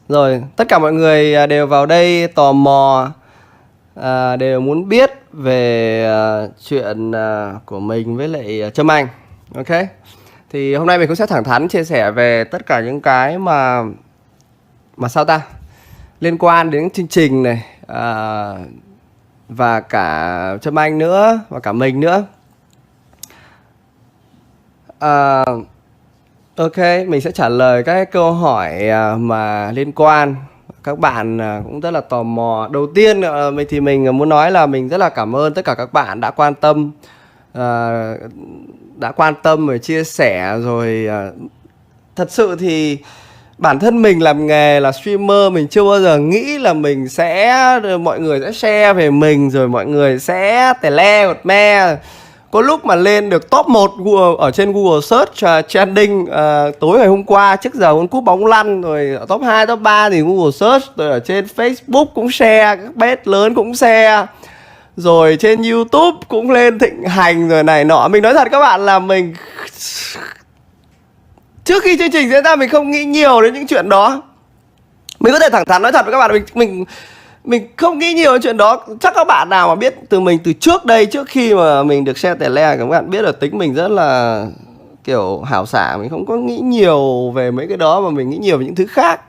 Rồi, tất cả mọi người đều vào đây tò mò, đều muốn biết về chuyện của mình với lại Trâm Anh. Ok. Thì hôm nay mình cũng sẽ thẳng thắn chia sẻ về tất cả những cái mà sao ta, liên quan đến chương trình này, và cả Trâm Anh nữa, và cả mình nữa. Ok, mình sẽ trả lời các câu hỏi mà liên quan. Các bạn cũng rất là tò mò. Đầu tiên thì mình muốn nói là mình rất là cảm ơn tất cả các bạn đã quan tâm, rồi chia sẻ rồi. Thật sự thì bản thân mình làm nghề là streamer, mình chưa bao giờ nghĩ là mình sẽ, mọi người sẽ share về mình, rồi mọi người sẽ tè le một me. Có lúc mà lên được top 1 ở trên Google Search trending tối ngày hôm qua trước giờ World Cup bóng lăn, rồi ở top 2, top 3 thì Google Search, rồi ở trên Facebook cũng share, các bet lớn cũng share, rồi trên YouTube cũng lên thịnh hành rồi này nọ. Mình nói thật các bạn là mình trước khi chương trình diễn ra mình không nghĩ nhiều đến những chuyện đó. Mình có thể thẳng thắn nói thật với các bạn, mình không nghĩ nhiều đến chuyện đó. Chắc các bạn nào mà biết từ mình từ trước đây, trước khi mà mình được share tè le, các bạn biết là tính mình rất là kiểu hảo xả, mình không có nghĩ nhiều về mấy cái đó mà mình nghĩ nhiều về những thứ khác.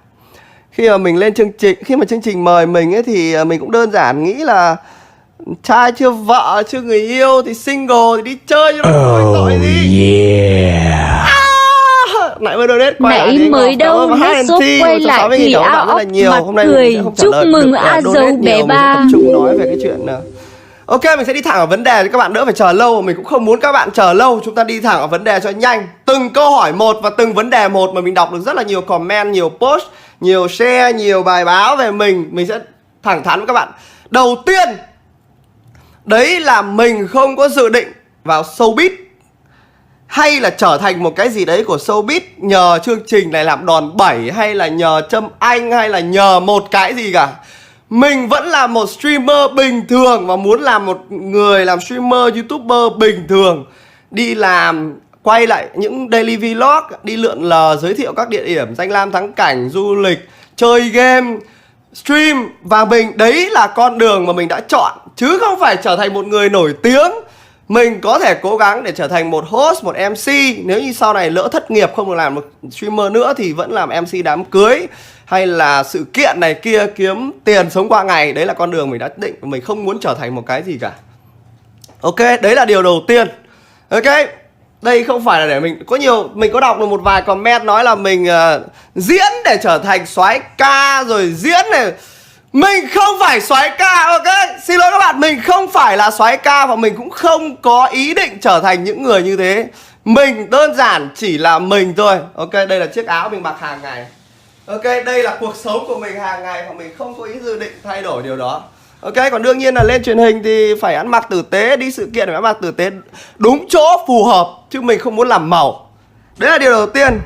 Khi mà mình lên chương trình, khi mà chương trình mời mình ấy thì mình cũng đơn giản nghĩ là trai chưa vợ, chưa người yêu thì single thì đi chơi cho nó tội gì. Nãy mới donate quay lại nãy mới đâu hết giúp quay lại thì áo ốc mặt cười. Chúc mừng A Dâu bé ba. Tập trung nói về cái chuyện nào. Ok, mình sẽ đi thẳng vào vấn đề cho các bạn đỡ phải chờ lâu. Mình cũng không muốn các bạn chờ lâu. Chúng ta đi thẳng vào vấn đề cho nhanh. Từng câu hỏi một và từng vấn đề một mà mình đọc được rất là nhiều comment, nhiều post, nhiều share, nhiều bài báo về mình. Mình sẽ thẳng thắn với các bạn. Đầu tiên, đấy là mình không có dự định vào showbiz hay là trở thành một cái gì đấy của showbiz nhờ chương trình này làm đòn bẩy, hay là nhờ Trâm Anh, hay là nhờ một cái gì cả. Mình vẫn là một streamer bình thường và muốn làm một người làm streamer, youtuber bình thường, đi làm, quay lại những daily vlog, đi lượn lờ, giới thiệu các địa điểm danh lam thắng cảnh, du lịch, chơi game, stream. Và mình, đấy là con đường mà mình đã chọn, chứ không phải trở thành một người nổi tiếng. Mình có thể cố gắng để trở thành một host, một MC. Nếu như sau này lỡ thất nghiệp không được làm một streamer nữa thì vẫn làm MC đám cưới hay là sự kiện này kia, kiếm tiền sống qua ngày. Đấy là con đường mình đã định. Mình không muốn trở thành một cái gì cả. Ok, đấy là điều đầu tiên. Ok, đây không phải là để mình có đọc được một vài comment nói là mình diễn để trở thành soái ca, rồi diễn này. Mình không phải soái ca, ok? Xin lỗi các bạn, mình không phải là soái ca và mình cũng không có ý định trở thành những người như thế. Mình đơn giản chỉ là mình thôi. Ok, đây là chiếc áo mình mặc hàng ngày. Ok, đây là cuộc sống của mình hàng ngày và mình không có ý dự định thay đổi điều đó. Ok, còn đương nhiên là lên truyền hình thì phải ăn mặc tử tế, đi sự kiện phải ăn mặc tử tế đúng chỗ phù hợp, chứ mình không muốn làm màu. Đấy là điều đầu tiên.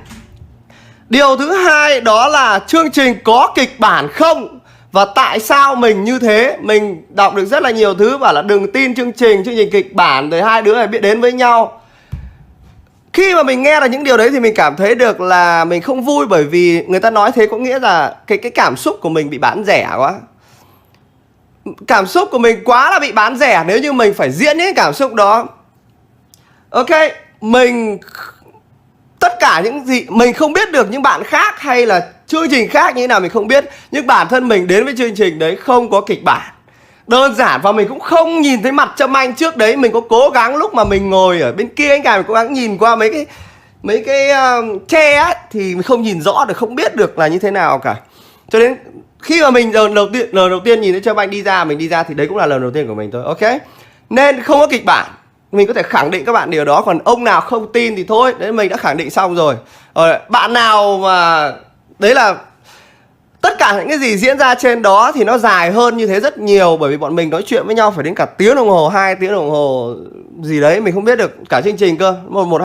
Điều thứ hai đó là chương trình có kịch bản không? Và tại sao mình như thế? Mình đọc được rất là nhiều thứ bảo là đừng tin chương trình kịch bản, rồi hai đứa phải biết đến với nhau. Khi mà mình nghe là những điều đấy thì mình cảm thấy được là mình không vui, bởi vì người ta nói thế có nghĩa là cái cảm xúc của mình bị bán rẻ quá. Cảm xúc của mình quá là bị bán rẻ nếu như mình phải diễn những cảm xúc đó. Ok, tất cả những gì mình không biết được những bạn khác hay là chương trình khác như thế nào mình không biết. Nhưng bản thân mình đến với chương trình đấy không có kịch bản, đơn giản. Và mình cũng không nhìn thấy mặt Trâm Anh trước đấy. Mình có cố gắng lúc mà mình ngồi ở bên kia anh cả, mình cố gắng nhìn qua mấy cái tre ấy, thì mình không nhìn rõ được, không biết được là như thế nào cả. Cho đến khi mà mình lần đầu tiên nhìn thấy Trâm Anh đi ra, mình đi ra thì đấy cũng là lần đầu tiên của mình thôi. Ok, nên không có kịch bản. Mình có thể khẳng định các bạn điều đó. Còn ông nào không tin thì thôi, đấy mình đã khẳng định xong rồi. Bạn nào mà đấy là tất cả những cái gì diễn ra trên đó thì nó dài hơn như thế rất nhiều. Bởi vì bọn mình nói chuyện với nhau phải đến cả tiếng đồng hồ, 2 tiếng đồng hồ gì đấy, mình không biết được cả chương trình cơ. Một